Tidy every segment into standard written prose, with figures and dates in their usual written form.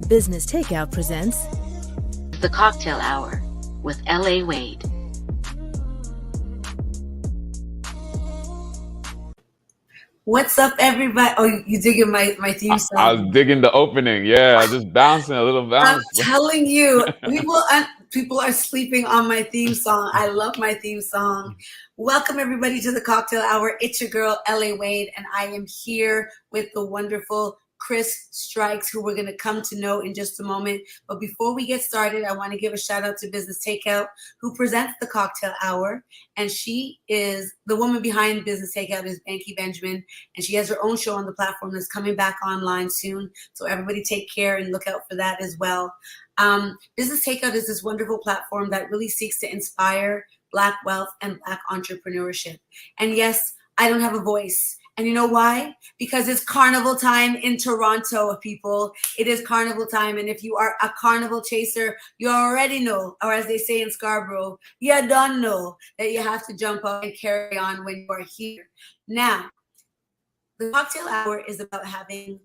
Business Takeout presents The Cocktale Hour with L.A. Wade. What's up, everybody? Oh, you digging my theme song? I was digging the opening. Yeah, I was just bouncing a little bounce. I'm telling you, people are sleeping on my theme song. I love my theme song. Welcome, everybody, to the Cocktale Hour. It's your girl, L.A. Wade, and I am here with the wonderful Chris Strikes, who we're going to come to know in just a moment. But before we get started, I want to give a shout out to Business Takeout, who presents the Cocktale Hour. And she is the woman behind Business Takeout is Banky Benjamin. And she has her own show on the platform that's coming back online soon. So everybody take care and look out for that as well. Business Takeout is this wonderful platform that really seeks to inspire Black wealth and Black entrepreneurship. And yes, I don't have a voice. And you know why? Because it's carnival time in Toronto, people. It is carnival time. And if you are a carnival chaser, you already know, or as they say in Scarborough, you don't know that you have to jump up and carry on when you are here. Now, the Cocktail Hour is about having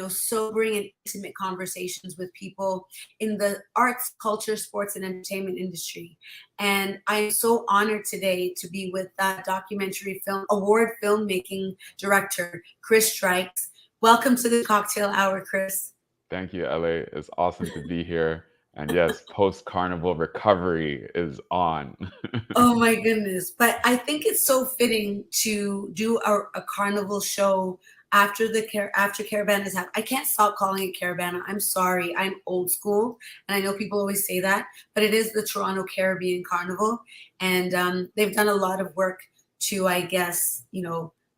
sobering and intimate conversations with people in the arts, culture, sports, and entertainment industry. And I am so honored today to be with documentary film award filmmaking director, Chris Strikes. Welcome to the Cocktail Hour, Chris. Thank you, LA. It's awesome to be here. And yes, post-carnival recovery is on. Oh my goodness. But I think it's so fitting to do a carnival show after Caravana is happening. I can't stop calling it Caravana. I'm sorry. I'm old school. And I know people always say that, but it is the Toronto Caribbean Carnival. And they've done a lot of work to, I guess,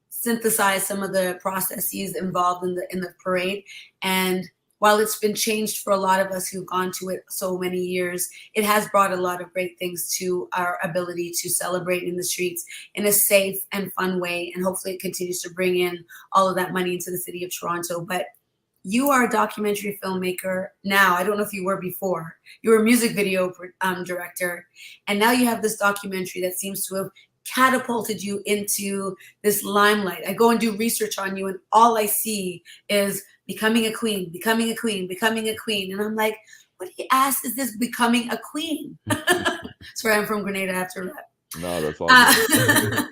synthesize some of the processes involved in the parade. And while it's been changed for a lot of us who've gone to it so many years, it has brought a lot of great things to our ability to celebrate in the streets in a safe and fun way. And hopefully it continues to bring in all of that money into the city of Toronto. But you are a documentary filmmaker now. I don't know if you were before. You were a music video director. And now you have this documentary that seems to have catapulted you into this limelight. I go and do research on you, and all I see is becoming a queen, becoming a queen, becoming a queen. And I'm like, what do you ask is this becoming a queen? Sorry, I'm from Grenada after rap. No, that's awesome.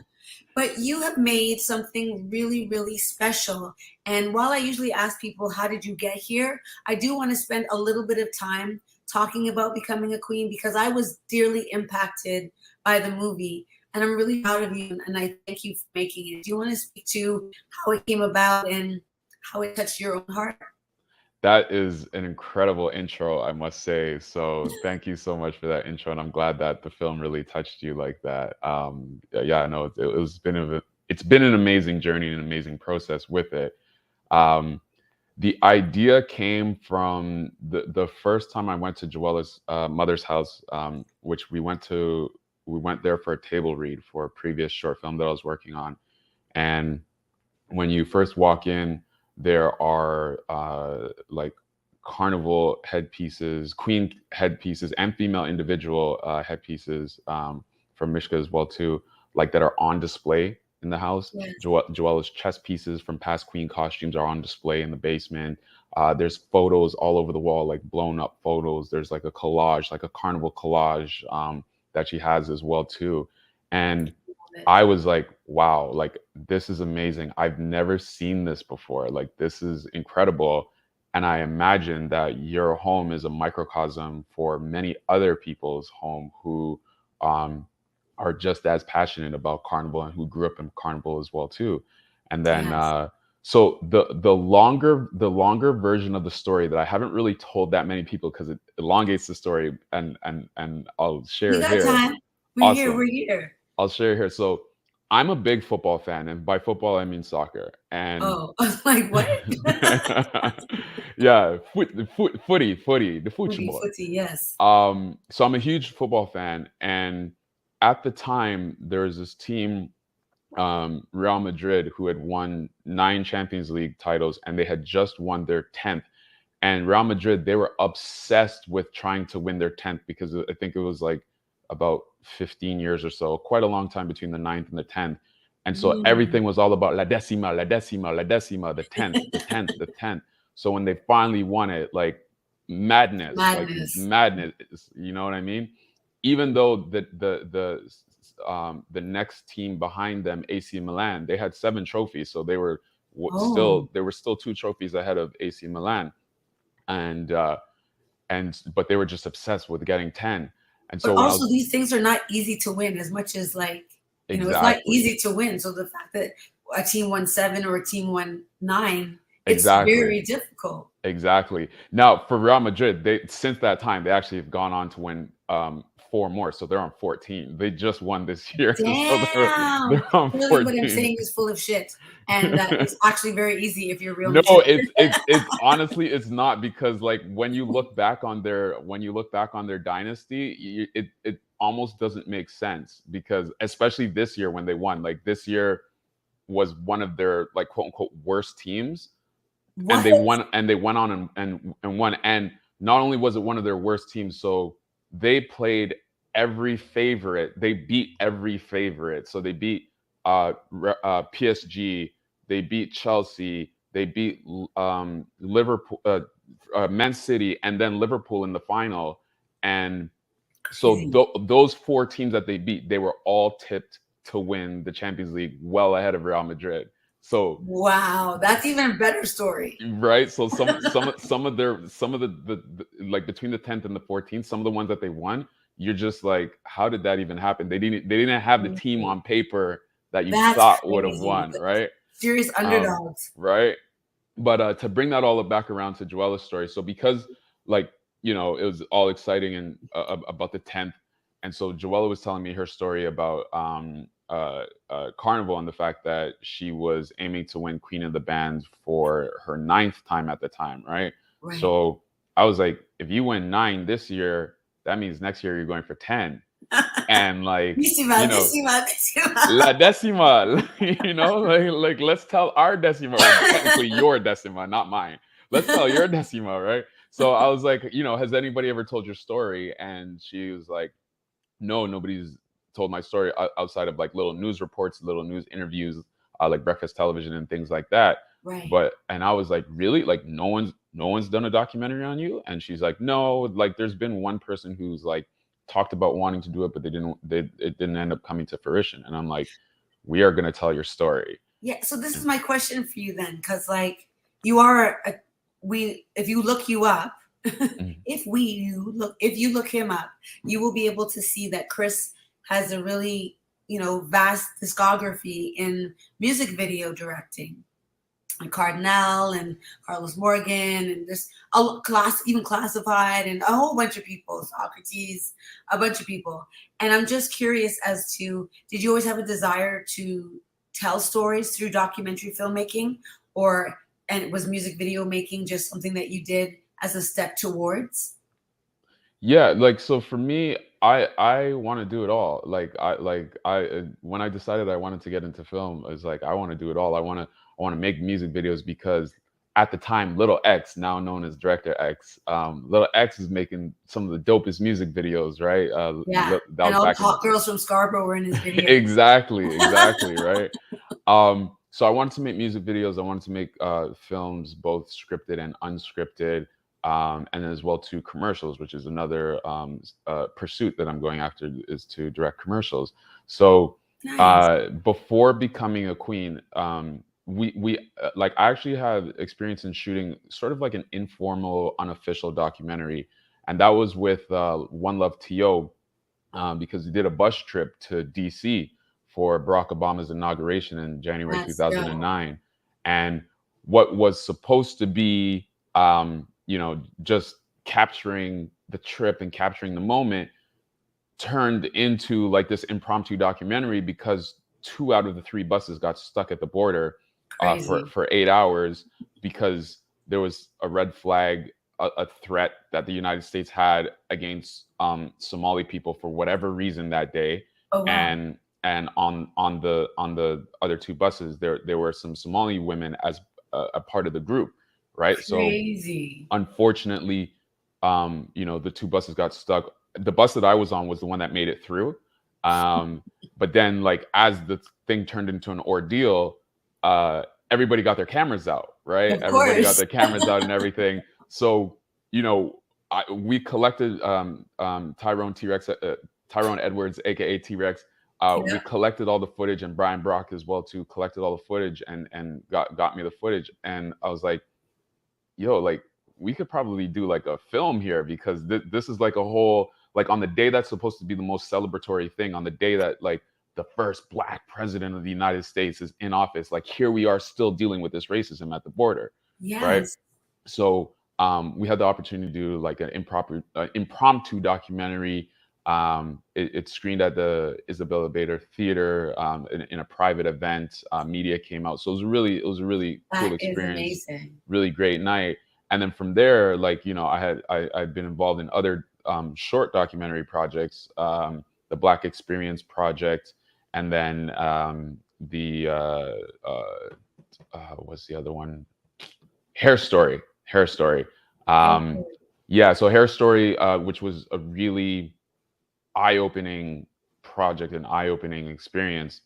But you have made something really, really special. And while I usually ask people, how did you get here? I do want to spend a little bit of time talking about becoming a queen, because I was dearly impacted by the movie. And I'm really proud of you, and I thank you for making it. Do you want to speak to how it came about and how it touched your own heart? That is an incredible intro, I must say. So thank you so much for that intro, and I'm glad that the film really touched you like that. Yeah, no, it's been an amazing journey and an amazing process with it. The idea came from the first time I went to Joella's mother's house, which we went there for a table read for a previous short film that I was working on. And when you first walk in, there are like carnival headpieces, queen headpieces, and female individual headpieces from Mishka as well too, like that are on display in the house. Yes. Joella's chess pieces from past queen costumes are on display in the basement. There's photos all over the wall, like blown up photos. There's like a collage, like a carnival collage that she has as well too. And I was like, wow, like this is amazing. I've never seen this before. Like this is incredible. And I imagine that your home is a microcosm for many other people's home who are just as passionate about carnival and who grew up in carnival as well too. And then yes. So the longer version of the story that I haven't really told that many people, because it elongates the story, and I'll share it here. Time. We're here. I'll share here. So I'm a big football fan, and by football I mean soccer. And I was like, what? Yeah, footy, the football. Footy, yes. So I'm a huge football fan, and at the time there was this team, Real Madrid, who had won 9 Champions League titles, and they had just won their 10th. And Real Madrid, they were obsessed with trying to win their 10th, because I think it was like about 15 years or so, quite a long time between the 9th and the 10th. And so everything was all about la décima, the 10th, the 10th, the 10th. So when they finally won it, like like madness. You know what I mean? Even though the next team behind them, AC Milan, they had 7 trophies, so they were still 2 trophies ahead of AC Milan, and but they were just obsessed with getting 10. And But so also, these things are not easy to win as much as like, you know, it's not easy to win. So the fact that a team won 7 or a team won 9, it's very difficult. Exactly. Now for Real Madrid, since that time, they actually have gone on to win 4 more. So they're on 14. They just won this year. Damn. So they're on 14. What I'm saying is full of shit. And it's actually very easy if you're real. No, it's honestly, it's not, because like when you look back on their dynasty, it almost doesn't make sense, because especially this year when they won, like this year was one of their like quote unquote worst teams. What? And they went on and won. And not only was it one of their worst teams, so they played every favorite. They beat every favorite. So they beat PSG, they beat Chelsea, they beat Liverpool, Man City, and then Liverpool in the final. And so those 4 teams that they beat, they were all tipped to win the Champions League well ahead of Real Madrid. So wow, that's even a better story, right? So some of the like between the 10th and the 14th, some of the ones that they won, you're just like, how did that even happen? They didn't have the team on paper that you thought would have won, right? Serious underdogs, right? But to bring that all back around to Joella's story, so because like, you know, it was all exciting and about the 10th, and so Joella was telling me her story about Carnival and the fact that she was aiming to win Queen of the Band for her 9th time at the time, right? So I was like, if you win 9 this year, that means next year you're going for 10. And like, decima. La decima, you know, like let's tell our decima, or technically your decima, not mine. Let's tell your decima, right? So I was like, you know, has anybody ever told your story? And she was like, no, nobody's told my story outside of like little news reports, little news interviews, like breakfast television and things like that. Right. But, and I was like, really? Like no one's done a documentary on you? And she's like, no, like there's been one person who's like talked about wanting to do it, but it didn't end up coming to fruition. And I'm like, we are going to tell your story. Yeah. So this is my question for you then. Cause like you are, if you look you up, if you look him up, you will be able to see that Chris has a really, you know, vast discography in music video directing. And Cardinal and Carlos Morgan and just even Classified and a whole bunch of people, Socrates, a bunch of people. And I'm just curious as to, did you always have a desire to tell stories through documentary filmmaking, and was music video making just something that you did as a step towards? Yeah, like, so for me, I want to do it all. Like I when I decided I wanted to get into film, it's like I want to do it all. I want to make music videos, because at the time, Little X, now known as Director X, Little X is making some of the dopest music videos, right? Yeah, and all the hot girls from Scarborough were in his video. Exactly, right? So I wanted to make music videos. I wanted to make films, both scripted and unscripted. And as well to commercials, which is another pursuit that I'm going after, is to direct commercials. So nice. Before becoming a queen, we like I actually had experience in shooting sort of like an informal, unofficial documentary, and that was with One Love T.O. Because he did a bus trip to DC for Barack Obama's inauguration in January 2009, and what was supposed to be you know, just capturing the trip and capturing the moment turned into like this impromptu documentary, because 2 out of the 3 buses got stuck at the border for 8 hours, because there was a red flag, a threat that the United States had against Somali people for whatever reason that day. Oh, wow. And on the other 2 buses, there were some Somali women as a part of the group. Right. Crazy. So unfortunately, you know, the 2 buses got stuck. The bus that I was on was the one that made it through. But then, like, as the thing turned into an ordeal, everybody got their cameras out. Right. Everybody got their cameras out and everything. So we collected Tyrone Edwards, aka T-Rex. We collected all the footage, and Brian Brock as well too collected all the footage and got me the footage. And I was like, yo, like we could probably do like a film here, because this is like a whole, like on the day that's supposed to be the most celebratory thing, on the day that like the first Black president of the United States is in office, like here we are still dealing with this racism at the border. Yes. Right. So we had the opportunity to do like an impromptu documentary. It screened at the Isabella Bader Theater in a private event. Media came out, so it was a really cool experience. Really great night. And then from there, like I'd been involved in other short documentary projects, the Black Experience Project, and then what's the other one? Hair Story. Yeah, so Hair Story, which was a really eye-opening project and eye-opening experience,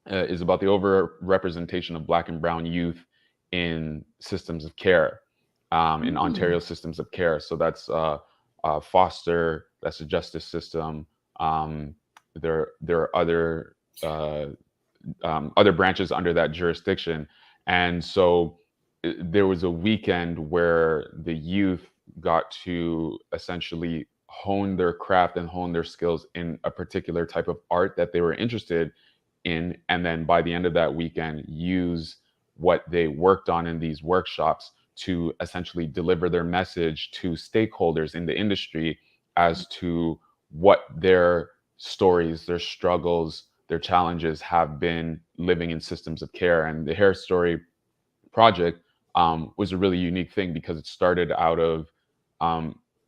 is about the overrepresentation of Black and brown youth in systems of care, in Ontario systems of care. So that's foster, that's the justice system. There are other branches under that jurisdiction, and so there was a weekend where the youth got to essentially hone their craft and hone their skills in a particular type of art that they were interested in. And then by the end of that weekend, use what they worked on in these workshops to essentially deliver their message to stakeholders in the industry as to what their stories, their struggles, their challenges have been living in systems of care. And the Hair Story project was a really unique thing, because it started out of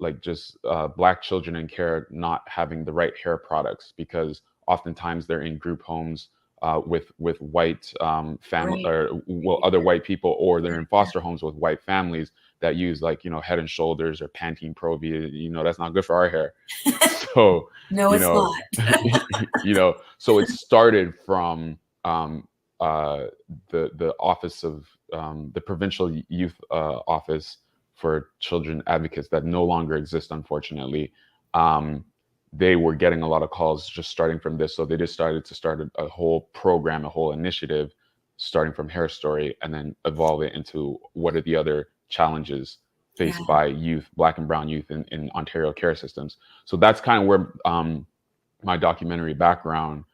like just Black children in care not having the right hair products, because oftentimes they're in group homes with white family or other white people, or they're in foster homes with white families that use like Head and Shoulders or Pantene Pro V. That's not good for our hair. So no, it's not. So it started from the office of the provincial youth office for children advocates that no longer exist, unfortunately. They were getting a lot of calls just starting from this. So they just started to start a whole program, a whole initiative, starting from Hair Story, and then evolve it into what are the other challenges faced by youth, Black and brown youth in Ontario care systems. So that's kind of where my documentary background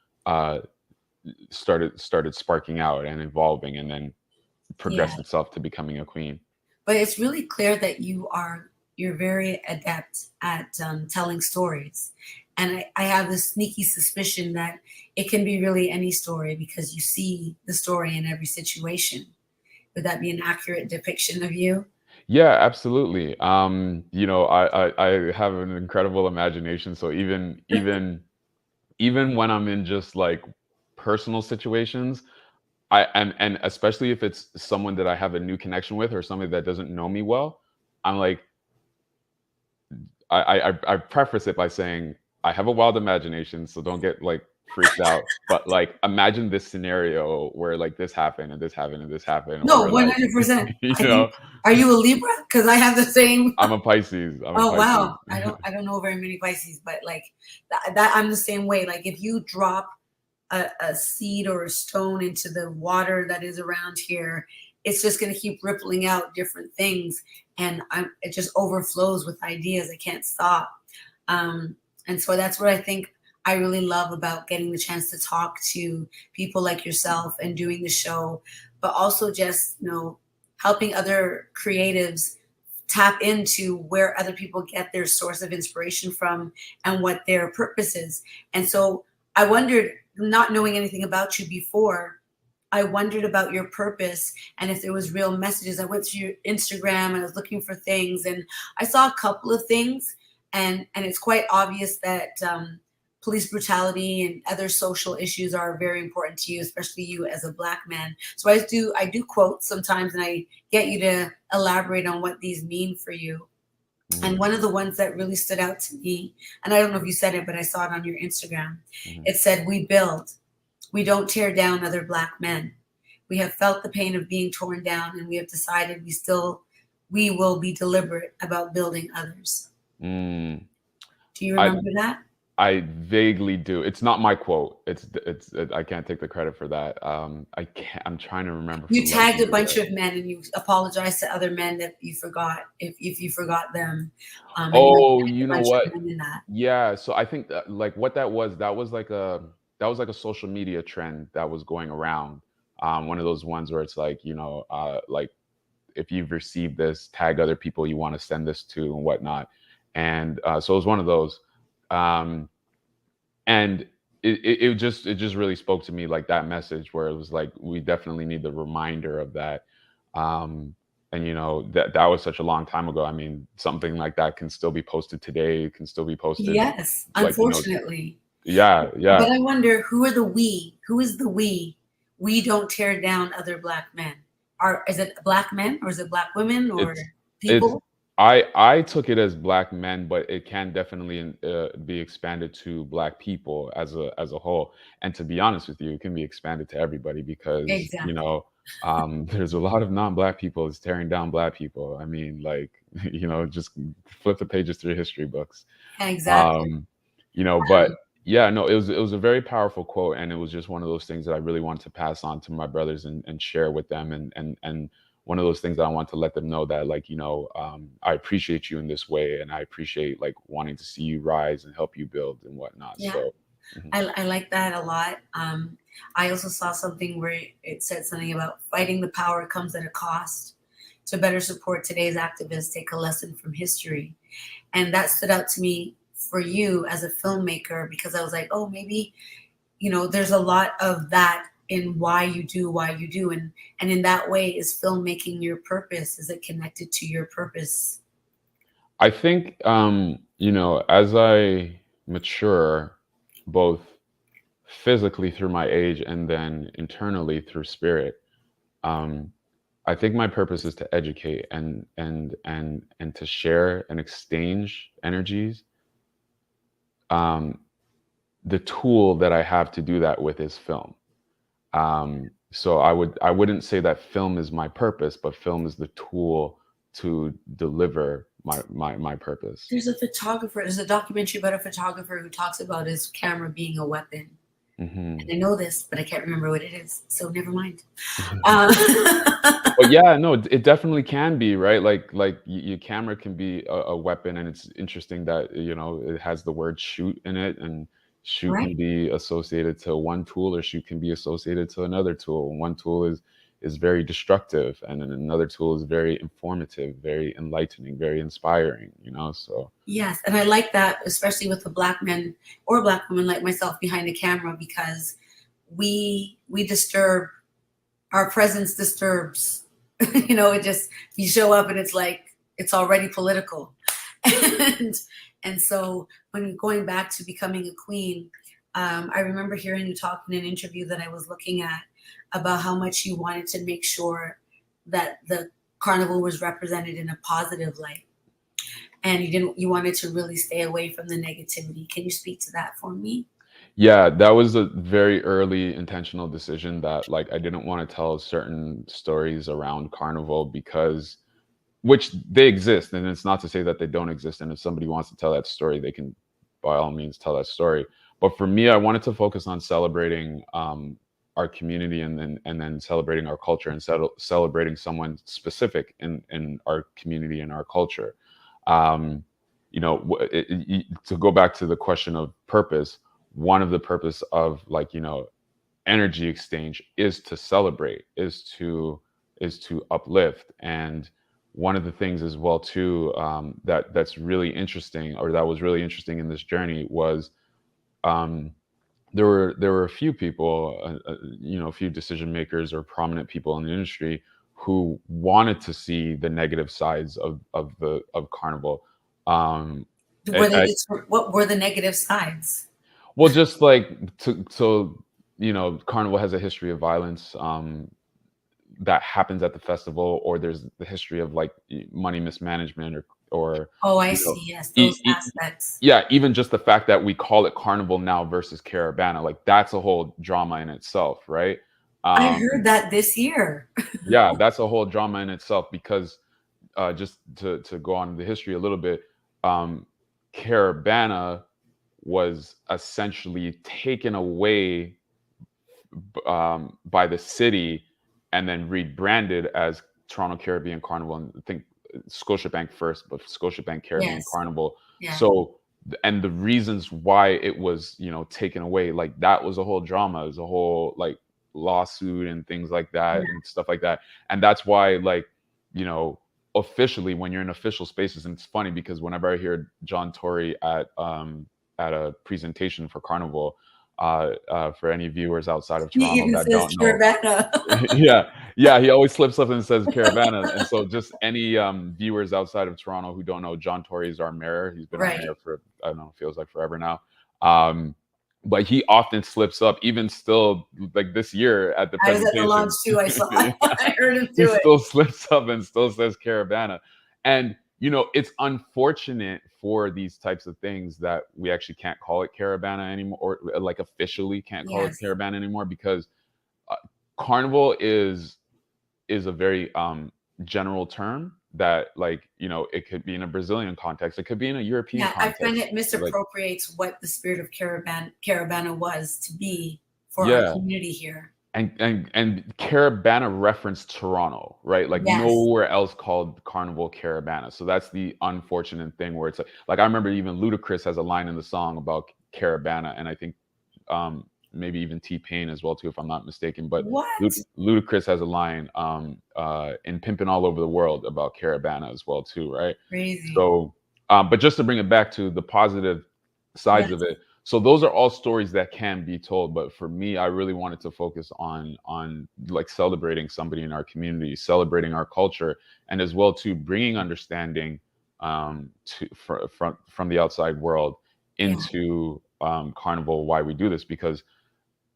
started sparking out and evolving, and then progressed itself to becoming a queen. But it's really clear that you're very adept at telling stories. And I have this sneaky suspicion that it can be really any story, because you see the story in every situation. Would that be an accurate depiction of you? Yeah, absolutely. I have an incredible imagination. So even when I'm in just like personal situations, and especially if it's someone that I have a new connection with, or somebody that doesn't know me well, I'm like, I preface it by saying I have a wild imagination, so don't get like freaked out. But like, imagine this scenario where like this happened and this happened and this happened. No, 100%. Are you a Libra? Because I have the same. I'm a Pisces. Wow. I don't know very many Pisces, but like that I'm the same way. Like if you drop a seed or a stone into the water that is around here, it's just going to keep rippling out different things, and it just overflows with ideas. I can't stop. And so that's what I think I really love about getting the chance to talk to people like yourself and doing the show, but also just, helping other creatives tap into where other people get their source of inspiration from and what their purpose is. And so I wondered, not knowing anything about you before, I wondered about your purpose and if there was real messages. I went to your Instagram and I was looking for things, and I saw a couple of things, and it's quite obvious that police brutality and other social issues are very important to you, especially you as a Black man. So I do quotes sometimes, and I get you to elaborate on what these mean for you. And one of the ones that really stood out to me, and I don't know if you said it, but I saw it on your Instagram. It said, "We build. We don't tear down other Black men. We have felt the pain of being torn down, and we have decided we we will be deliberate about building others. Mm. Do you remember that? I vaguely do. It's not my quote. I can't take the credit for that. I'm trying to remember for You the life tagged of a me bunch there. of men and you apologized to other men that you forgot, if you forgot them. And you Oh, tagged you a know bunch what? of men in that. Yeah, so I think that, like, what that was like a social media trend that was going around. One of those ones where it's like, like if you've received this, tag other people you want to send this to and whatnot. And so it was one of those. Um, and it just really spoke to me, like that message where it was like we definitely need the reminder of that. And that was such a long time ago. I mean, something like that can still be posted today, can still be posted, Yes, like, unfortunately. yeah, But yeah. I wonder, who are the we? Who is the we? We don't tear down other Black men. Is it Black men, or is it Black women, or It's it's people? I took it as Black men, but it can definitely be expanded to Black people as a whole. And to be honest with you, it can be expanded to everybody because Exactly. there's a lot of non-Black people is tearing down Black people. I mean, like, just flip the pages through history books. Exactly. Um, but yeah, no, it was a very powerful quote, and it was just one of those things that I really wanted to pass on to my brothers and share with them, and one of those things that I want to let them know that, like, I appreciate you in this way, and I appreciate, like, wanting to see you rise and help you build and whatnot. Yeah. So mhm. I like that a lot. I also saw something where it said something about fighting the power comes at a cost. To better support today's activists, take a lesson from history. And that stood out to me for you as a filmmaker, because I was like, oh, maybe, there's a lot of that in why you do. And in that way, is filmmaking your purpose? Is it connected to your purpose? I think, as I mature, both physically through my age and then internally through spirit, um, I think my purpose is to educate and to share and exchange energies. Um, the tool that I have to do that with is film. So I wouldn't say that film is my purpose, but film is the tool to deliver my purpose. There's a photographer. There's a documentary about a photographer who talks about his camera being a weapon. Hmm. And I know this, but I can't remember what it is. So never mind. Uh, But yeah, no, it definitely can be, right? Like your camera can be a weapon, and it's interesting that it has the word shoot in it, and shoot right. can be associated to one tool, or shoot can be associated to another tool. And one tool is very destructive, and then another tool is very informative, very enlightening, very inspiring. So Yes. And I like that, especially with the Black men or Black women like myself behind the camera, because we disturb, our presence disturbs. It just, you show up and it's like it's already political. and and so when going back to becoming a queen, I remember hearing you talk in an interview that I was looking at about how much you wanted to make sure that the carnival was represented in a positive light, and you wanted to really stay away from the negativity. Can you speak to that for me? yeah, that was a very early intentional decision that, like, I didn't want to tell certain stories around carnival because which they exist, and it's not to say that they don't exist. And if somebody wants to tell that story, they can by all means tell that story. But for me, I wanted to focus on celebrating our community, and then celebrating our culture, and celebrating someone specific in our community and our culture. Um, to go back to the question of purpose, one of the purpose of, like, energy exchange is to celebrate, is to uplift. And one of the things as well too, that's really interesting, or that was really interesting in this journey, was um, there were a few people, a few decision makers or prominent people in the industry who wanted to see the negative sides of carnival. Um, What were the negative sides? well, just like carnival has a history of violence. That happens at the festival, or there's the history of, like, money mismanagement, or Oh, I you know see. Yes, e- those e- aspects. yeah, even just the fact that we call it carnival now versus caravana, like, that's a whole drama in itself, right? I um heard that this year. yeah, that's a whole drama in itself, because just to go on the history a little bit, Caravana was essentially taken away by the city and then rebranded as Toronto Caribbean Carnival, and I think Scotiabank first, but Scotiabank Caribbean Yes. Carnival. Yeah. So, and the reasons why it was, taken away, like that was a whole drama, it was a whole like lawsuit and things like that and stuff like that. And that's why, like, officially, when you're in official spaces, and it's funny because whenever I hear John Tory at a presentation for Carnival, for any viewers outside of He Toronto even that says don't know, Caravana. yeah, he always slips up and says Caravana. And so just any viewers outside of Toronto who don't know, John Tory is our mayor. He's been our mayor for, I don't know, feels like forever now. But he often slips up, even still, like this year at the presentation. I was at the launch too. I saw it. I heard him do it. He still slips up and still says Caravana. And, it's unfortunate for these types of things that we actually can't call it Caravana anymore, or like officially can't call it Caravana anymore, because Carnival is a very general term that, like, it could be in a Brazilian context, it could be in a European context. I find it misappropriates what the spirit of Caravana was to be for our community here. And Caravana referenced Toronto, right? Like nowhere else called Carnival Caravana. So that's the unfortunate thing, where it's like I remember even Ludacris has a line in the song about Caravana, and I think maybe even T-Pain as well too, if I'm not mistaken. But Ludacris has a line in Pimpin' All Over the World about Caravana as well too, right? Crazy. So, but just to bring it back to the positive sides of it. So those are all stories that can be told. But for me, I really wanted to focus on like celebrating somebody in our community, celebrating our culture, and as well too bringing understanding from the outside world into Carnival, why we do this, because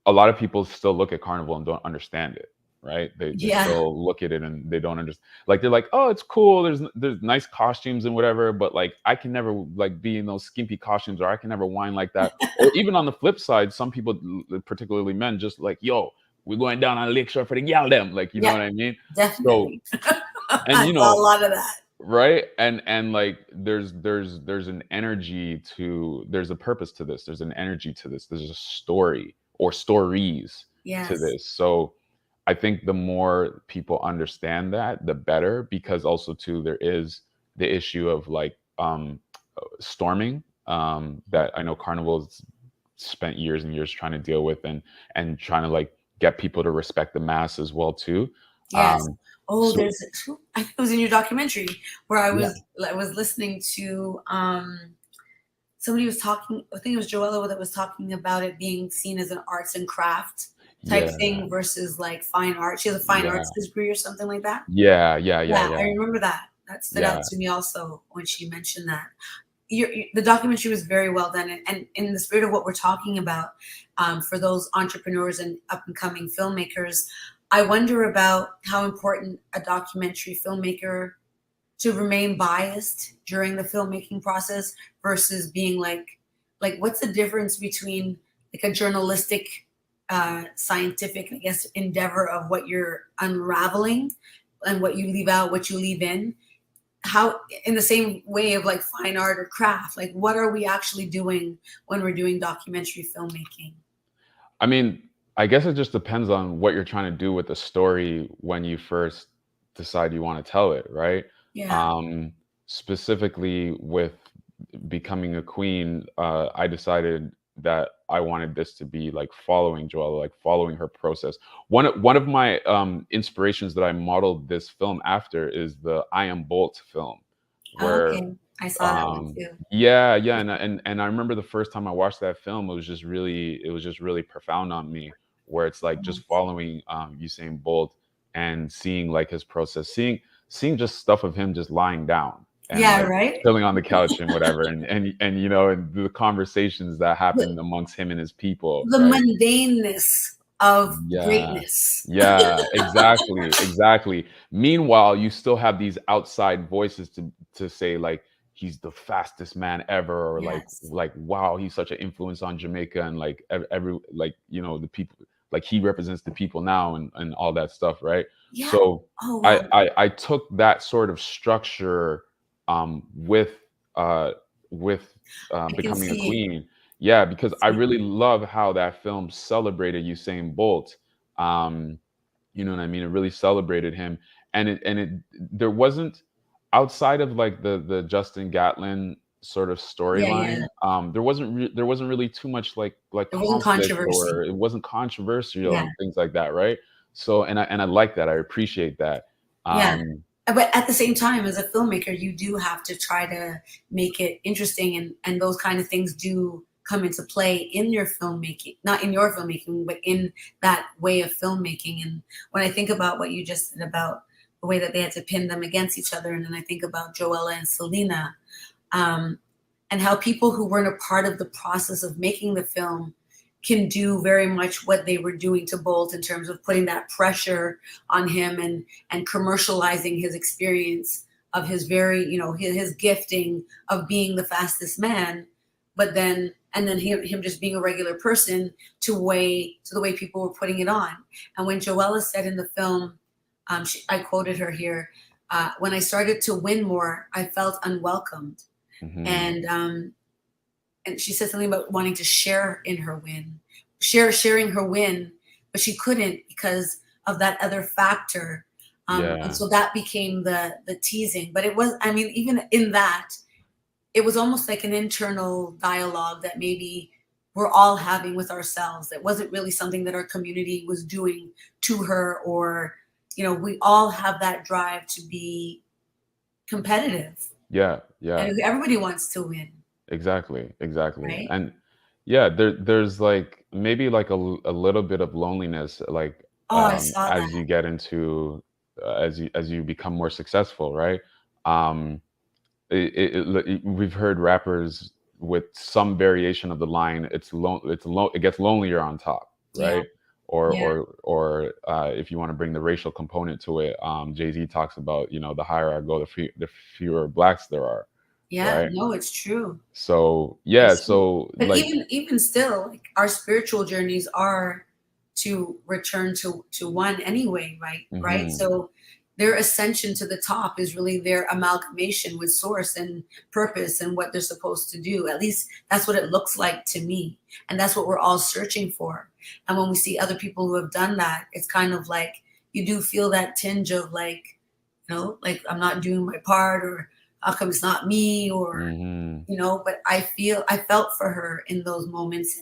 a lot of people still look at Carnival and don't understand it, right? They still look at it and they don't understand. Like they're like, oh, it's cool. There's nice costumes and whatever, but like I can never like be in those skimpy costumes, or I can never whine like that. Or even on the flip side, some people, particularly men, just like, yo, we're going down on Lakeshore for the gal them, like, you know what I mean? Definitely. So, and I saw a lot of that. Right. And like there's an energy to, there's a purpose to this. There's an energy to this. There's a story or stories to this. So I think the more people understand that, the better, because also too, there is the issue of like storming that I know Carnival's spent years and years trying to deal with, and trying to like get people to respect the mass as well too. Yes. I think it was in your documentary where I was listening to somebody was talking, I think it was Joella that was talking about it being seen as an arts and craft type thing versus like fine art. She has a fine arts degree or something like that. Yeah. I remember that. That stood out to me also when she mentioned that. The documentary was very well done, and in the spirit of what we're talking about, for those entrepreneurs and up and coming filmmakers, I wonder about how important a documentary filmmaker to remain biased during the filmmaking process versus being like what's the difference between like a journalistic, scientific, I guess, endeavor of what you're unraveling and what you leave out, what you leave in. How, in the same way of like fine art or craft, like what are we actually doing when we're doing documentary filmmaking? I mean, I guess it just depends on what you're trying to do with the story when you first decide you want to tell it, right? Specifically with becoming a queen, I decided that I wanted this to be like following Joella, like following her process. One of my inspirations that I modeled this film after is the I Am Bolt film, where I saw that one too. And I remember the first time I watched that film, it was just really profound on me, where it's like just following Usain Bolt and seeing like his process, seeing just stuff of him just lying down. And like chilling on the couch and whatever, and you know, and the conversations that happened amongst him and his people. The mundaneness of greatness. Exactly. Meanwhile, you still have these outside voices to say like he's the fastest man ever, or like wow, he's such an influence on Jamaica, and like every like, you know, the people, like he represents the people now and all that stuff, right? Yeah. So Oh wow. I took that sort of structure with I can becoming a see. queen. Yeah, because I really love how that film celebrated Usain Bolt. You know what I mean? It really celebrated him, and it there wasn't, outside of like the Justin Gatlin sort of Yeah, yeah. storyline. There wasn't really too much like There wasn't conflict, controversy. or it wasn't controversial Yeah. and things like that, right? So and I like that. I appreciate that. Yeah. Um, But at the same time, as a filmmaker, you do have to try to make it interesting, and those kind of things do come into play in your filmmaking, not in your filmmaking, but in that way of filmmaking. And when I think about what you just said about the way that they had to pin them against each other, and then I think about Joella and Selena, um, and how people who weren't a part of the process of making the film can do very much what they were doing to Bolt in terms of putting that pressure on him and commercializing his experience of his very, his gifting of being the fastest man, but then and then him just being a regular person to the way people were putting it on. And when Joella said in the film, I quoted her here, when I started to win more, I felt unwelcomed. mhm. And she said something about wanting to share in her win, sharing her win, but she couldn't because of that other factor. And Yeah, so that became the teasing. But it was, I mean, even in that, it was almost like an internal dialogue that maybe we're all having with ourselves. It wasn't really something that our community was doing to her, or, we all have that drive to be competitive, yeah, yeah. and everybody wants to win, Exactly. right? And yeah, there's like maybe like a little bit of loneliness, like Oh, I saw that. as you get into as you become more successful, right? Um, we've heard rappers with some variation of the line, it gets lonelier on top, Yeah, right? Or yeah, if you want to bring the racial component to it, Jay-Z talks about, the higher I go, the fewer blacks there are, yeah. right? No, it's true. So yeah, It's true. so But like, even still, like, our spiritual journeys are to return to one anyway, right? Right. mhm, So their ascension to the top is really their amalgamation with source and purpose and what they're supposed to do. At least that's what it looks like to me. And that's what we're all searching for. And when we see other people who have done that, it's kind of like you do feel that tinge of like, like I'm not doing my part, or how come it's not me, or mhm, but I felt for her in those moments,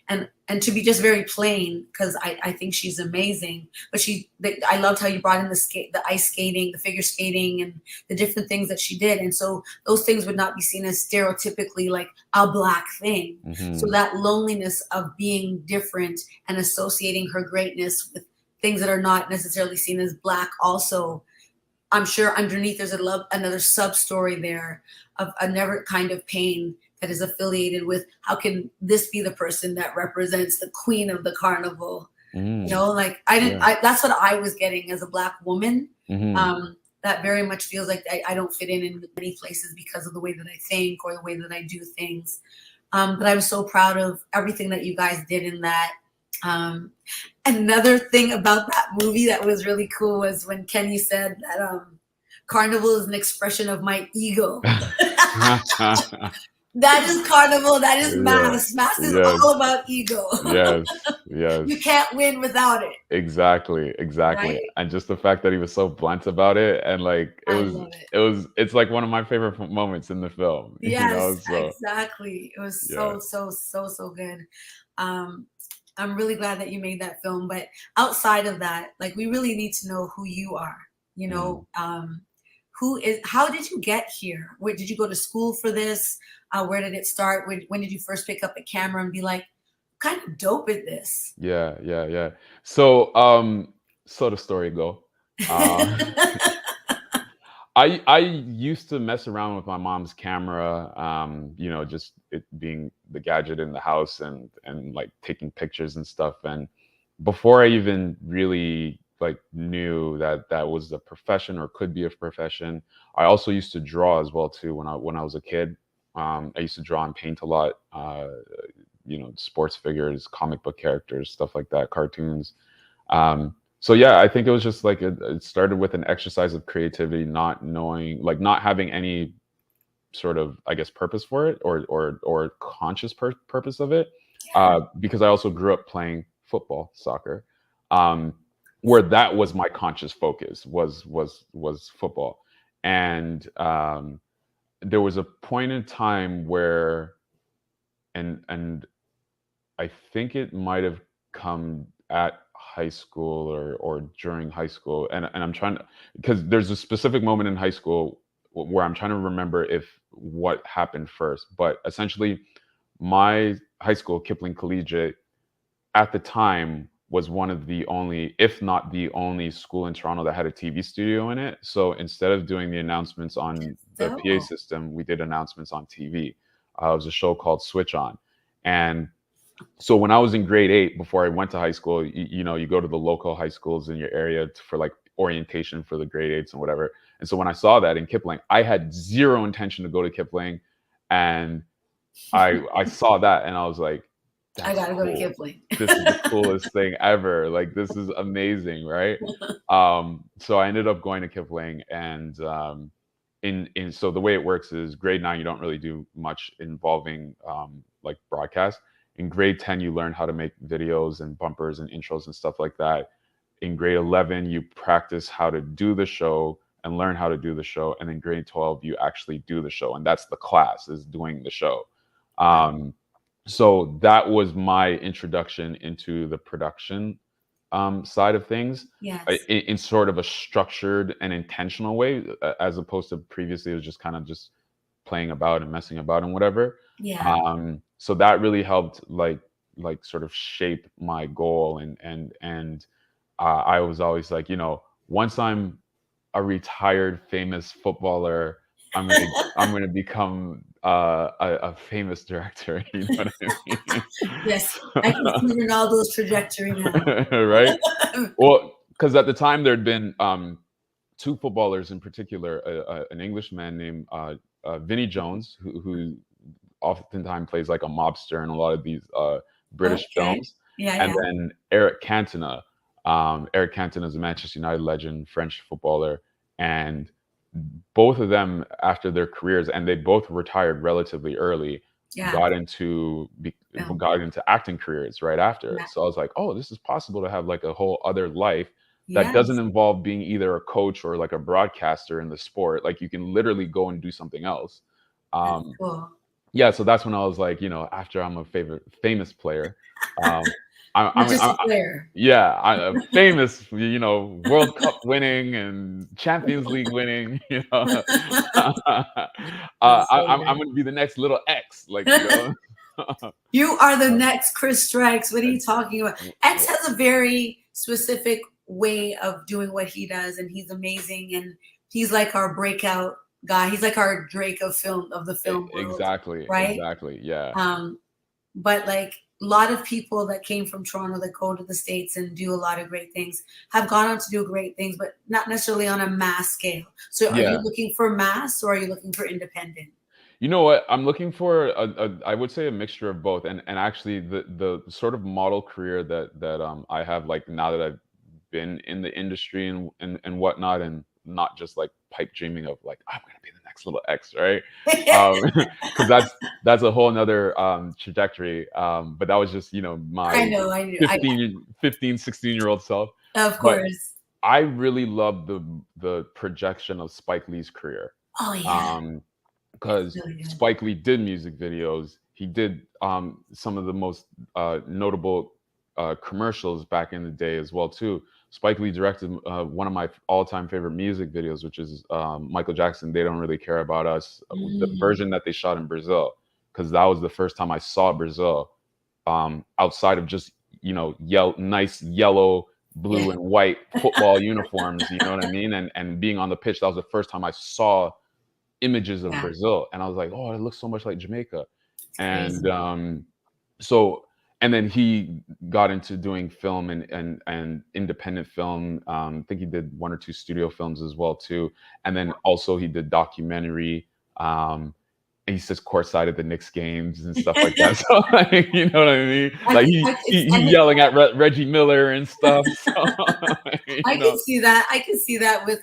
and to be just very plain, because I think she's amazing. But I loved how you brought in the ice skating, the figure skating, and the different things that she did. And so those things would not be seen as stereotypically like a black thing. So mhm, that loneliness of being different and associating her greatness with things that are not necessarily seen as black also, I'm sure underneath there's another sub story there of another kind of pain that is affiliated with how can this be the person that represents the queen of the carnival? mm, Like I didn't. yeah, That's what I was getting as a black woman. mhm, That very much feels like I don't fit in many places because of the way that I think or the way that I do things. But I'm so proud of everything that you guys did in that. Um, Another thing about that movie that was really cool was when Kenny said that carnival is an expression of my ego. That is carnival. That is yeah, mass. Mass is yes, all about ego. yes, You can't win without it, exactly. right? And just the fact that he was so blunt about it, and like I love it. it's like one of my favorite moments in the film, Yes, so exactly. It was yeah. so good. Um, I'm really glad that you made that film. But outside of that, like, we really need to know who you are. You Mm. know, how did you get here? Where did you go to school for this? Where did it start? When did you first pick up a camera and be like, kind of dope at this? Yeah. So, so the story go. Uh, I used to mess around with my mom's camera, just it being the gadget in the house, and like taking pictures and stuff. And before I even really like knew that that was a profession or could be a profession, I also used to draw as well too when I was a kid. I used to draw and paint a lot. sports figures, comic book characters, stuff like that, cartoons. So yeah, I think it was just like it started with an exercise of creativity, not knowing, like not having any sort of, I guess, purpose for it, or conscious purpose of it, because I also grew up playing football, soccer, where that was my conscious focus, was football. And there was a point in time where, and I think it might have come at high school, or during high school, and I'm trying to, because there's a specific moment in high school where I'm trying to remember if what happened first. But essentially, my high school, Kipling Collegiate, at the time was one of the only, if not the only, school in Toronto that had a TV studio in it. So instead of doing the announcements on the PA system, we did announcements on TV. It was a show called Switch On. And so when I was in grade 8, before I went to high school, you go to the local high schools in your area for like orientation for the grade 8s and whatever. And so when I saw that in Kipling, I had zero intention to go to Kipling. And I saw that and I was like, I gotta go to Kipling. This is the coolest thing ever. Like, this is amazing, right? So I ended up going to Kipling, and so the way it works is grade 9, you don't really do much involving like broadcast. In grade 10, you learn how to make videos and bumpers and intros and stuff like that. In grade 11, you practice how to do the show and learn how to do the show. And in grade 12, you actually do the show. And that's the class, is doing the show. So that was my introduction into the production side of things, in sort of a structured and intentional way, as opposed to previously it was just kind of just playing about and messing about and whatever. So that really helped like sort of shape my goal, and I was always like, once I'm a retired famous footballer, I'm gonna become a famous director. You know what I mean? Yes, I can see Ronaldo's trajectory now. Right? Well, because at the time there'd been 2 footballers in particular, an Englishman named Vinnie Jones, who oftentimes plays like a mobster in a lot of these British films, and then Eric Cantona. Eric Cantona is a Manchester United legend, French footballer, and both of them, after their careers, and they both retired relatively early, got into acting careers right after. So I was like, oh, this is possible to have like a whole other life that doesn't involve being either a coach or like a broadcaster in the sport. Like, you can literally go and do something else. Cool. Yeah, so that's when I was like, after I'm a famous player, I'm just a player. Yeah, I'm famous, World Cup winning and Champions League winning. I'm going to be the next little X, like. You are the next Chris Strikes. What are you talking about? X has a very specific way of doing what he does, and he's amazing. And he's like our breakout guy. He's like our Drake of the film world. Exactly. Right? Exactly. Yeah. But like a lot of people that came from Toronto that go to the States and do a lot of great things have gone on to do great things, but not necessarily on a mass scale. So are you looking for mass, or are you looking for independent? You know what? I'm looking for I would say a mixture of both. And actually the sort of model career that I have, like, now that I've been in the industry and whatnot, and not just like pipe dreaming of like, I'm gonna be the next little X, right? Because that's a whole nother trajectory. But that was just, my 15, 16-year-old self. Of course. But I really love the projection of Spike Lee's career. Oh yeah. Because Spike Lee did music videos. He did some of the most notable commercials back in the day as well too. Spike Lee directed one of my all-time favorite music videos, which is Michael Jackson, "They Don't Really Care About Us," the version that they shot in Brazil, because that was the first time I saw Brazil outside of just nice yellow, blue, and white football uniforms. You know what I mean? And being on the pitch, that was the first time I saw images of Brazil, and I was like, oh, it looks so much like Jamaica. And and then he got into doing film and independent film. I think he did 1 or 2 studio films as well too, and then also he did documentary. he sits courtside at the Knicks games and stuff like that. So like, you know what I mean? Like he yelling at Reggie Miller and stuff. So, I can see that. I can see that with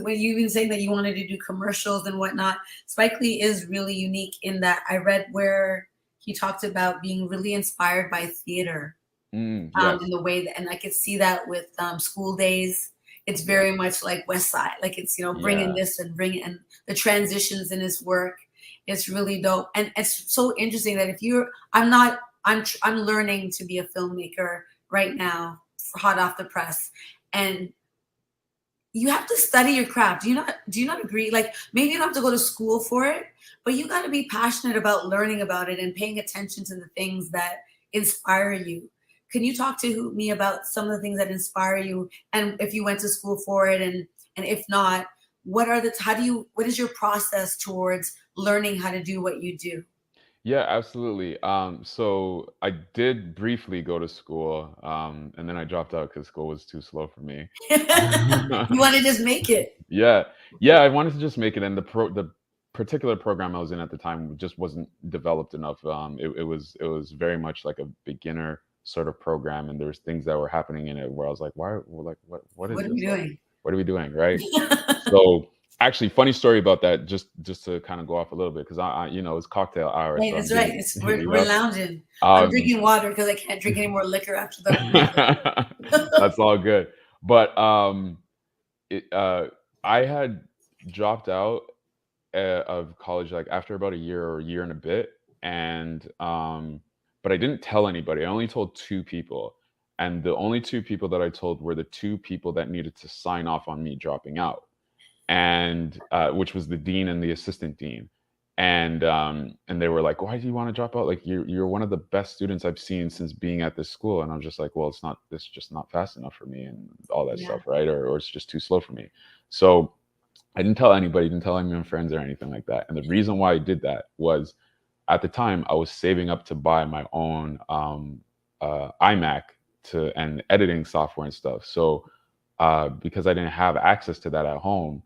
when you've been saying that you wanted to do commercials and whatnot. Spike Lee is really unique in that I read where he talked about being really inspired by theater in the way that, and I could see that with School Days. It's very much like West Side, like it's, bringing this and bringing and the transitions in his work. It's really dope, and it's so interesting that I'm learning to be a filmmaker right now, hot off the press, and you have to study your craft. Do you not agree? Like maybe you don't have to go to school for it, but you got to be passionate about learning about it and paying attention to the things that inspire you. Can you talk to me about some of the things that inspire you, and if you went to school for it, and if not, what is your process towards learning how to do what you do? Yeah, absolutely. So I did briefly go to school, and then I dropped out because school was too slow for me. You want to just make it? Yeah, I wanted to just make it, and the particular program I was in at the time just wasn't developed enough. It was very much like a beginner sort of program, and there was things that were happening in it where I was like, why? Like, what is What are this? we doing? What are we doing, right? So actually, funny story about that, just to kind of go off a little bit, because I it's cocktail hour. Right, so that's right. We're lounging. Um, I'm drinking water because I can't drink any more liquor after the. That's all good. But I had dropped out of college like after about a year or a year and a bit, and but I didn't tell anybody. I only told 2 people, and the only 2 people that I told were the 2 people that needed to sign off on me dropping out, and which was the dean and the assistant dean. And they were like, why do you want to drop out? Like you're one of the best students I've seen since being at this school. And I'm just like, well, it's just not fast enough for me and all that stuff, right? Or it's just too slow for me. So I didn't tell anybody, didn't tell any of my friends or anything like that. And the reason why I did that was at the time I was saving up to buy my own iMac and editing software and stuff. So because I didn't have access to that at home,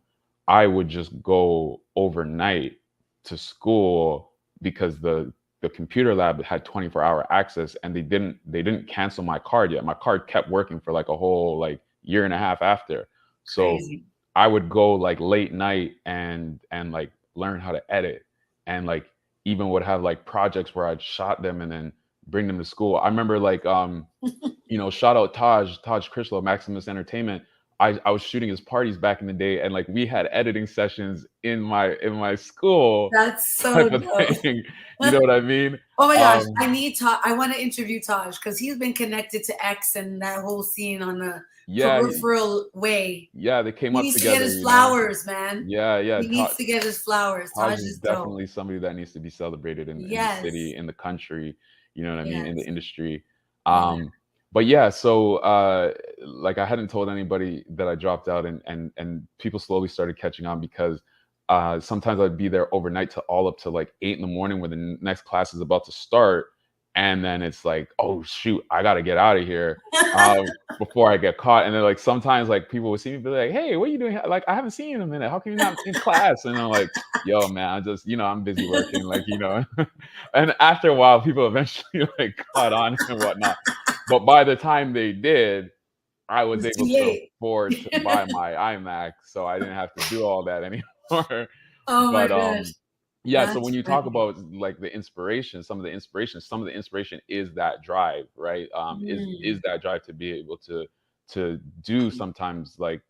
I would just go overnight to school because the computer lab had 24-hour access, and they didn't cancel my card yet. My card kept working for like a whole like year and a half after. So crazy. I would go like late night and like learn how to edit, and like even would have like projects where I'd shot them and then bring them to school. I remember like shout out Taj Crislow, Maximus Entertainment. I was shooting his parties back in the day, and like we had editing sessions in my school. That's so dope. You know what I mean? Oh my gosh, I need Taj. I want to interview Taj because he's been connected to X and that whole scene on the peripheral way. Yeah, they came up together. He needs to get his flowers, man. Yeah. He needs to get his flowers. Taj is definitely somebody that needs to be celebrated in the city, in the country. You know what I mean? In the industry. But yeah, so like I hadn't told anybody that I dropped out, and people slowly started catching on because sometimes I'd be there overnight to all up to like 8 in the morning when the next class is about to start. And then it's like, oh shoot, I got to get out of here before I get caught. And then like sometimes like people would see me be like, hey, what are you doing? Like, I haven't seen you in a minute. How come you're not in class? And I'm like, yo, man, I just, I'm busy working, like, and after a while, people eventually like caught on and whatnot. But by the time they did, I was able to afford to buy my iMac, so I didn't have to do all that anymore. Oh my gosh. Yeah, that's so when you talk about like the inspiration, some of the inspiration is that drive, right? Is that drive to be able to do sometimes like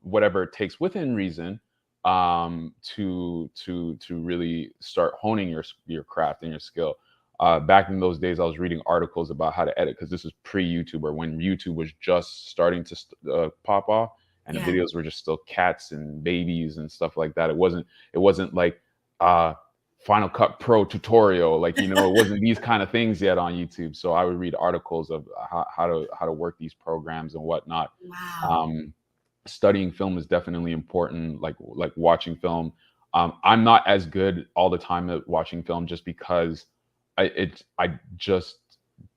whatever it takes within reason to really start honing your craft and your skill. Back in those days, I was reading articles about how to edit because this was pre-YouTube, or when YouTube was just starting to pop off, and the videos were just still cats and babies and stuff like that. It wasn't like Final Cut Pro tutorial, like it wasn't these kind of things yet on YouTube. So I would read articles of how to work these programs and whatnot. Wow. Studying film is definitely important, like watching film. I'm not as good all the time at watching film just because I just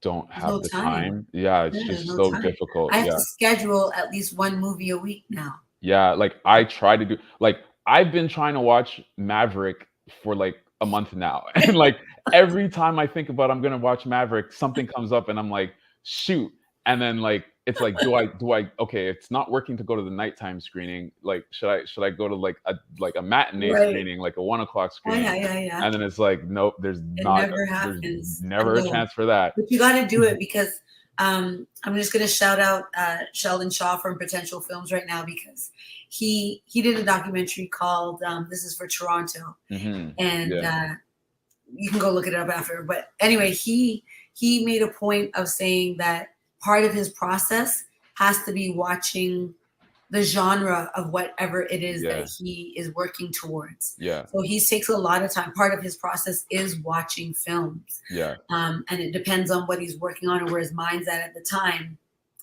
don't have the time. Yeah, it's just so difficult. I have to schedule at least one movie a week now. Yeah, like I try to do, like I've been trying to watch Maverick for like a month now. And like every time I think about I'm gonna watch Maverick, something comes up and I'm like, shoot. And then like it's like, do I okay, it's not working to go to the nighttime screening. Like, should I go to like a matinee Right. screening, like a 1 o'clock Oh, screening? yeah. And then it's like, nope, It never happens. never a chance for that. But you got to do it because I'm just going to shout out Sheldon Shaw from Potential Films right now because he did a documentary called This Is for Toronto. Mm-hmm. And you can go look it up after. But anyway, he made a point of saying that part of his process has to be watching the genre of whatever it is that he is working towards. Yeah. So he takes a lot of time. Part of his process is watching films. Yeah. And it depends on what he's working on and where his mind's at the time,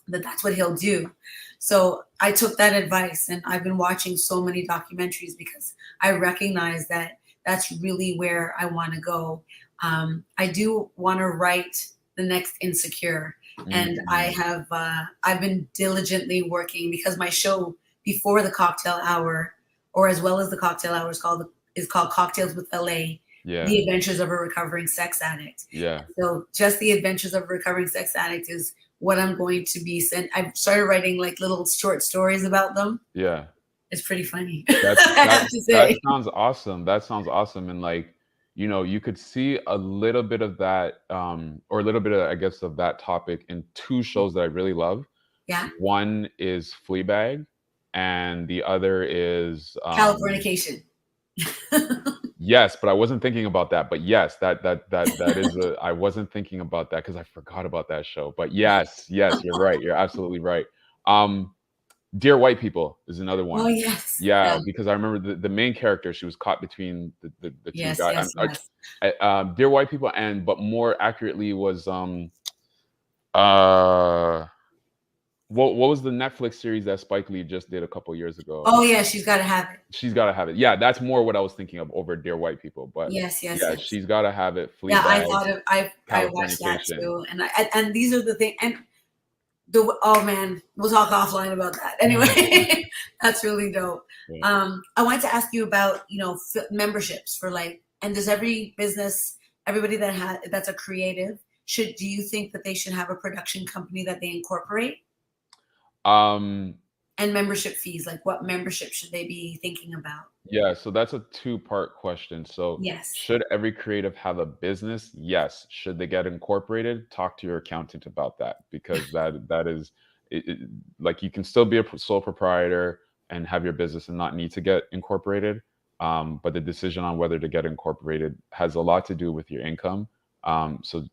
that's what he'll do. So I took that advice and I've been watching so many documentaries because I recognize that that's really where I want to go. I do want to write the next Insecure. And I've been diligently working because my show before the Cocktale Hour, or as well as the Cocktale Hour, is called Cocktails with LA. Yeah. The Adventures of a Recovering Sex Addict. Yeah. So just the Adventures of a Recovering Sex Addict is what I'm going to be sent. I've started writing like little short stories about them. Yeah. It's pretty funny. That sounds awesome. That sounds awesome. And like, you know, you could see a little bit of that, or a little bit of, I guess, of that topic in two shows that I really love. Yeah. One is Fleabag, and the other is Californication. Yes, but I wasn't thinking about that. But yes, that is I wasn't thinking about that because I forgot about that show. But yes, you're right. You're absolutely right. Dear White People is another one. Oh yes. Yeah, because I remember the main character, she was caught between the two guys. Yes. Dear White People, but more accurately was what was the Netflix series that Spike Lee just did a couple years ago? Oh yeah, She's Gotta Have It. She's Gotta Have It. Yeah, that's more what I was thinking of over Dear White People. But yes. She's Gotta Have It. Fleabag, yeah, I thought of I watched that too, and these are the things. And oh man, we'll talk offline about that. Anyway, that's really dope. Yeah. I wanted to ask you about memberships for and does every business, everybody that's a creative, do you think that they should have a production company that they incorporate? And membership fees, like what membership should they be thinking about? Yeah, so that's a two-part question. So yes, should every creative have a business? Yes. Should they get incorporated? Talk to your accountant about that, because that is like, you can still be a sole proprietor and have your business and not need to get incorporated. But the decision on whether to get incorporated has a lot to do with your income. So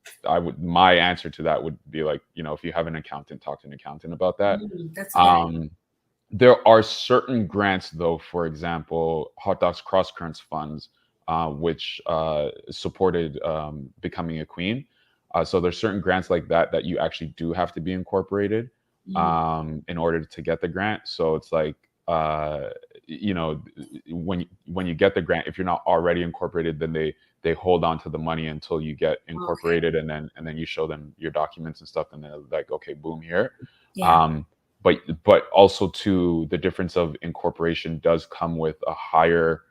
my answer to that would be like, if you have an accountant, talk to an accountant about that. That's great. There are certain grants, though. For example, Hot Docs Cross Currents funds, which supported Becoming a Queen. So there's certain grants like that you actually do have to be incorporated in order to get the grant. So it's like, when you get the grant, if you're not already incorporated, then they hold on to the money until you get incorporated, and then you show them your documents and stuff, and they're like, okay, boom, here. Yeah. But also too, the difference of incorporation does come with a higher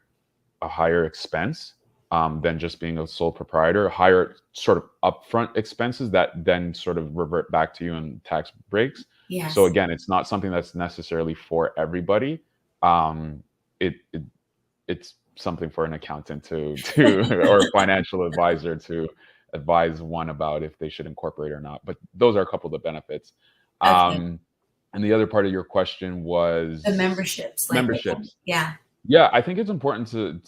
expense than just being a sole proprietor, higher sort of upfront expenses that then sort of revert back to you in tax breaks. Yes. So again, it's not something that's necessarily for everybody. It's something for an accountant to or a financial advisor to advise one about if they should incorporate or not. But those are a couple of the benefits. Okay. And the other part of your question was the memberships. Yeah, I think it's important to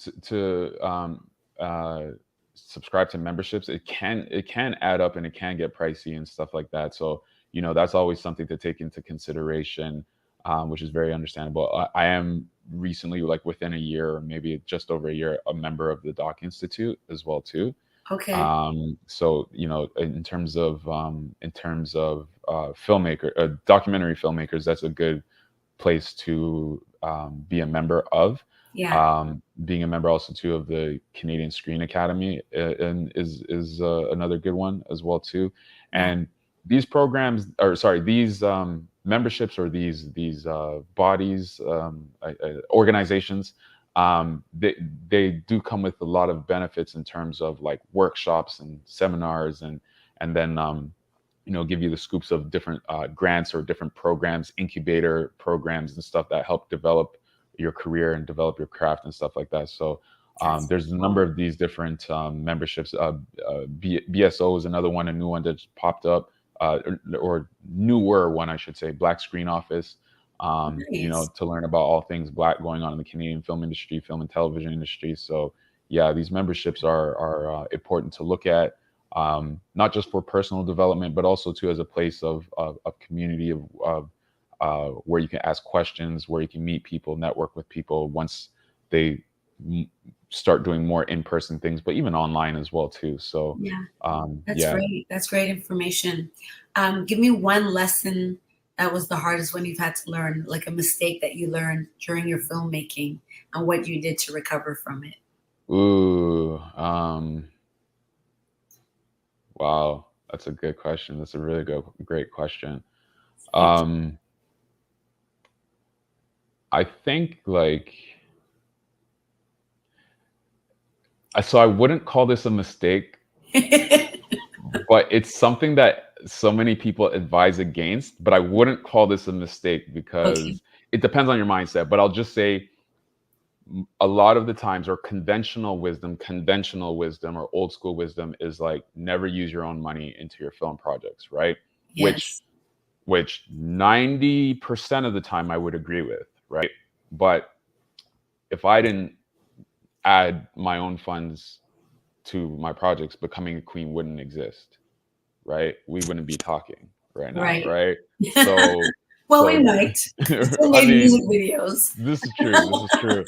subscribe to memberships. It can add up and it can get pricey and stuff like that. So that's always something to take into consideration, which is very understandable. I am recently, like within a year or maybe just over a year, a member of the Doc Institute as well too. Okay. So in terms of documentary filmmakers, that's a good place to be a member of. Yeah. Being a member also too of the Canadian Screen Academy and is another good one as well too. And these programs, these memberships or these bodies, organizations, they do come with a lot of benefits in terms of like workshops and seminars, and then give you the scoops of different grants or different programs, incubator programs and stuff that help develop your career and develop your craft and stuff like that. So there's a number of these different memberships. BSO is another one, a new one that popped up, or newer one, I should say, Black Screen Office. Nice. To learn about all things Black going on in the Canadian film industry, film and television industry. So yeah, these memberships are important to look at, not just for personal development, but also too as a place of community, of where you can ask questions, where you can meet people, network with people once they start doing more in-person things, but even online as well too. So Yeah, that's yeah. great. That's great information. Give me one lesson that was the hardest one you've had to learn, like a mistake that you learned during your filmmaking and what you did to recover from it. Ooh, wow, that's a good question. That's a really great question. I think so I wouldn't call this a mistake, but it's something that so many people advise against, but I wouldn't call this a mistake because it depends on your mindset. But I'll just say a lot of the times, or conventional wisdom or old school wisdom is like, never use your own money into your film projects, right? Yes. Which 90% of the time I would agree with, right? But if I didn't add my own funds to my projects, Becoming a Queen wouldn't exist, right? We wouldn't be talking right now, right? So well, we might. Still made music videos. This is true. This is true.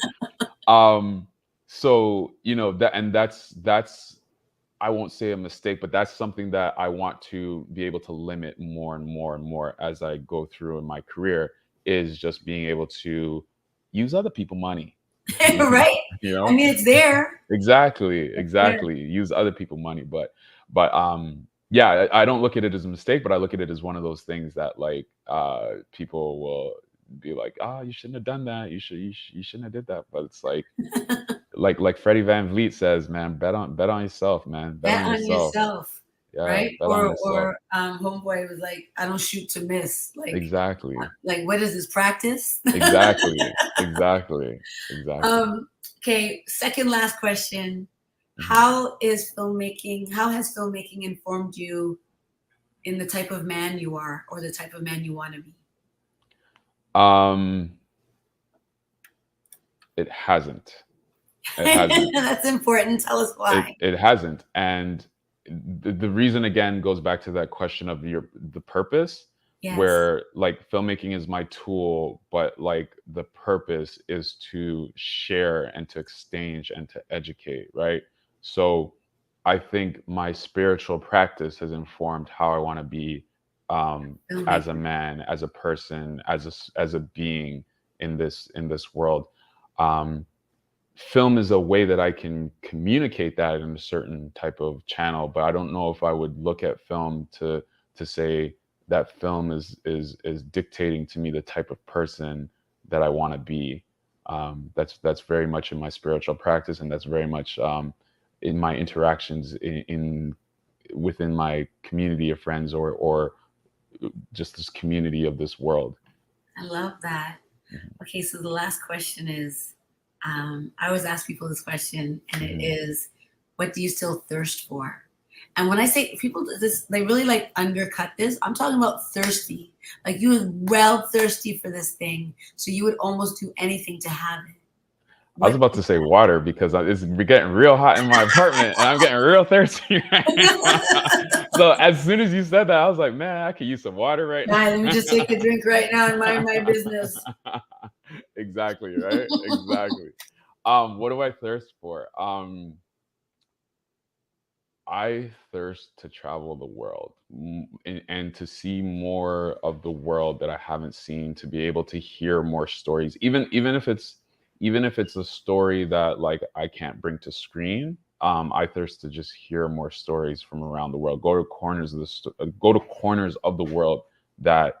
So that's I won't say a mistake, but that's something that I want to be able to limit more and more and more as I go through in my career, is just being able to use other people's money. Right. I mean, it's there. Exactly. Use other people's money. But yeah, I don't look at it as a mistake, but I look at it as one of those things that like people will be like, you shouldn't have done that. You shouldn't have did that. But it's like like Freddie Van Vliet says, man, bet on yourself, man. Bet on yourself. Yeah, right? Or homeboy was like, I don't shoot to miss. Like, exactly. Like, what is this, practice? Exactly. Okay, second last question. How has filmmaking informed you in the type of man you are, or the type of man you want to be? It hasn't. That's important. Tell us why. It hasn't. And the reason, again, goes back to that question of the purpose. Yes. Where like filmmaking is my tool, but like the purpose is to share and to exchange and to educate, right? So I think my spiritual practice has informed how I want to be as a man, as a person, as a being in this world. Film is a way that I can communicate that in a certain type of channel, but I don't know if I would look at film to say that film is dictating to me the type of person that I want to be. That's very much in my spiritual practice, and that's very much in my interactions within my community of friends, or just this community of this world. I love that. Okay, so the last question is, I always ask people this question, and it is, what do you still thirst for? And when I say people, they really like undercut this. I'm talking about thirsty. Like, you was well thirsty for this thing, so you would almost do anything to have it. I was about to say water, because it's getting real hot in my apartment and I'm getting real thirsty right now. So as soon as you said that, I was like, man, I could use some water right now. Let me just take a drink right now and mind my business. Exactly, right? Exactly. What do I thirst for? I thirst to travel the world and to see more of the world that I haven't seen, to be able to hear more stories, even if it's a story that like I can't bring to screen. I thirst to just hear more stories from around the world. Go to corners of the world that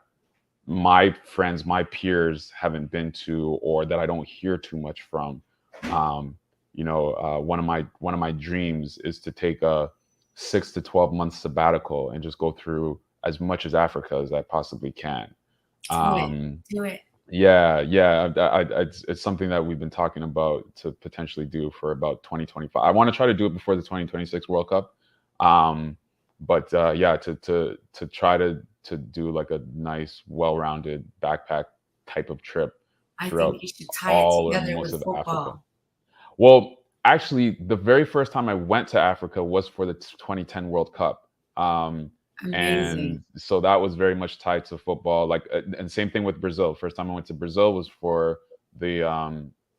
my friends, my peers haven't been to, or that I don't hear too much from. One of my dreams is to take a 6 to 12 month sabbatical and just go through as much as Africa as I possibly can. Do it. Yeah, it's something that we've been talking about to potentially do for about 2025. I want to try to do it before the 2026 World Cup. Yeah, to try to do like a nice, well-rounded backpack type of trip I think throughout you should tie it all or together most with of Africa. football. Well, actually, the very first time I went to Africa was for the 2010 World Cup. And Amazing. so that was very much tied to football. Like, and same thing with Brazil. First time I went to Brazil was for the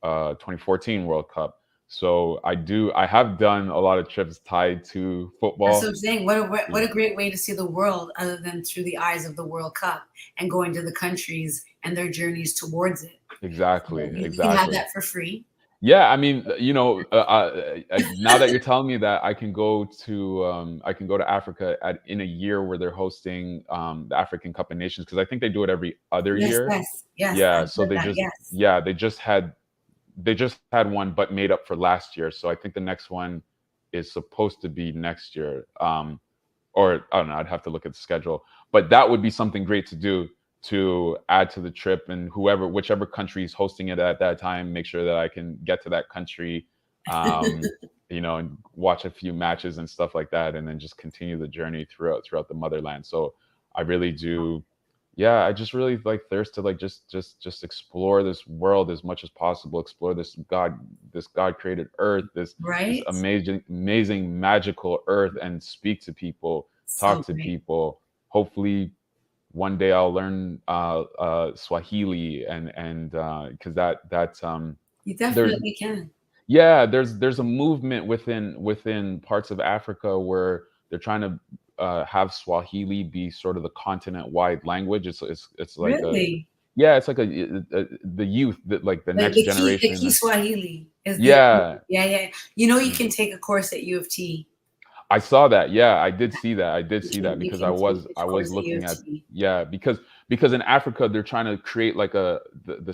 2014 World Cup. So I have done a lot of trips tied to That's what football. I'm saying. What a great way to see the world other than through the eyes of the World Cup and going to the countries and their journeys towards it. Exactly, So you can have exactly. that for free. Yeah, I mean, now that you're telling me that, I can go to Africa in a year where they're hosting the African Cup of Nations, because I think they do it every other Yes, year. yes. Yeah, I've so heard that. Yes. they just had one, but made up for last year. So I think the next one is supposed to be next year. Or I don't know, I'd have to look at the schedule. But that would be something great to do, to add to the trip, and whichever country is hosting it at that time, make sure that I can get to that country, and watch a few matches and stuff like that, and then just continue the journey throughout the motherland. So I really do, yeah, I just really like thirst to like just explore this world as much as possible, explore this God created earth, this Right? amazing magical earth, and speak to people, So talk to great. people. Hopefully one day I'll learn Swahili, and because that's You there's definitely can. yeah, there's a movement within parts of Africa where they're trying to have Swahili be sort of the continent-wide language. It's like Really? it's like the youth, that like the next The generation. key Swahili is the Yeah, yeah. You mm. can take a course at U of T. I saw that. Yeah, I did see that. I did see that, You because can take I this was course at U looking of at, T. yeah, because in Africa they're trying to create like the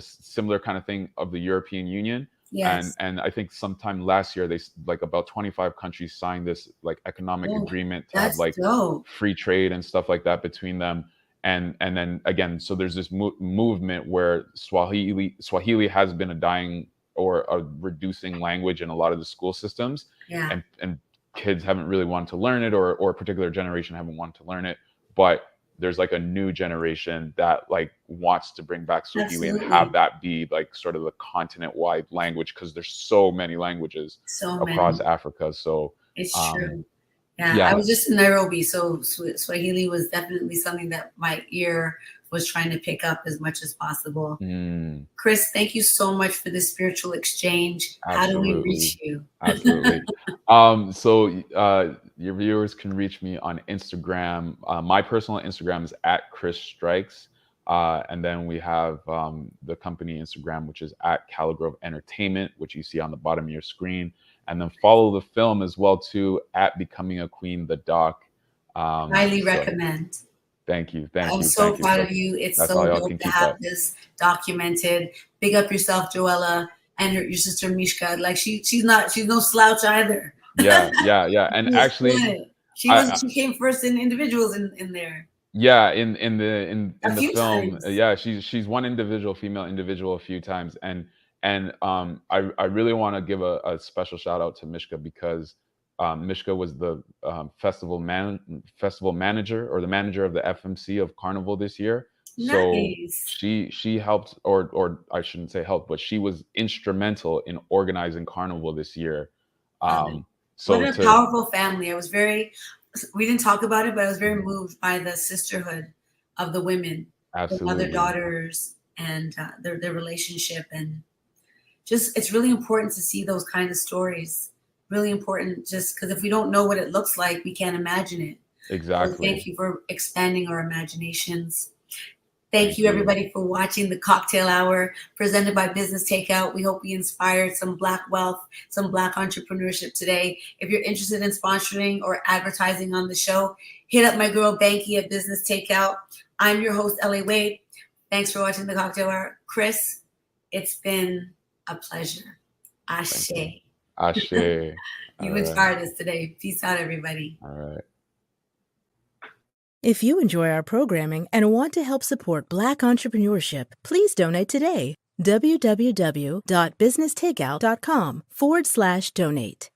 similar kind of thing of the European Union. and Yes. and I think sometime last year, like about 25 countries signed this like economic Oh, agreement to have that's like dope. free trade and stuff like that between them. And then again, so there's this movement where Swahili has been a dying or a reducing language in a lot of the school systems, Yeah. and kids haven't really wanted to learn it, or a particular generation haven't wanted to learn it. But there's like a new generation that like wants to bring back Swahili and have Absolutely. that be like sort of the continent-wide language, because there's so many languages So across many. Africa. So It's true. Yeah, I yeah. was just in Nairobi, so Swahili was definitely something that my ear was trying to pick up as much as possible. Mm, Chris, thank you so much for this spiritual exchange. How do we absolutely. reach you? Absolutely. Your viewers can reach me on Instagram. My personal Instagram is at Chris Strikes. And then we have the company Instagram, which is at Callowgrove Entertainment, which you see on the bottom of your screen. And then follow the film as well too, at Becoming a Queen, the doc. Highly So recommend. thank you, I'm so thank you. proud So of you. It's that's all so y'all dope can to keep have up. this documented. Big up yourself, Joella, and your sister Mishka. Like she's no slouch either. Yeah. And She was actually, killing it. I She came first in individuals in there yeah, in a the few film, times. yeah, she's one female individual a few times. And I really want to give a special shout out to Mishka, because Mishka was the festival manager, or the manager of the FMC of Carnival this year. So Nice. she helped, or I shouldn't say helped, but she was instrumental in organizing Carnival this year. Um, um what so a to powerful family. We didn't talk about it, but I was very Mhm. moved by the sisterhood of the women, the mother Absolutely. daughters, and their relationship. And just, it's really important to see those kind of stories. Really important, just because if we don't know what it looks like, we can't imagine it. So Exactly. thank you for expanding our imaginations. Thank Thank you, you. everybody, for watching the Cocktail Hour presented by Business Takeout. We hope we inspired some Black wealth, some Black entrepreneurship today. If you're interested in sponsoring or advertising on the show, hit up my girl Banky at Business Takeout. I'm your host, LA Wade. Thanks for watching the Cocktail Hour. Chris, it's been a pleasure. Ashe. Ashe. You All inspired right. us today. Peace out, everybody. All right. If you enjoy our programming and want to help support Black entrepreneurship, please donate today. www.businesstakeout.com/donate.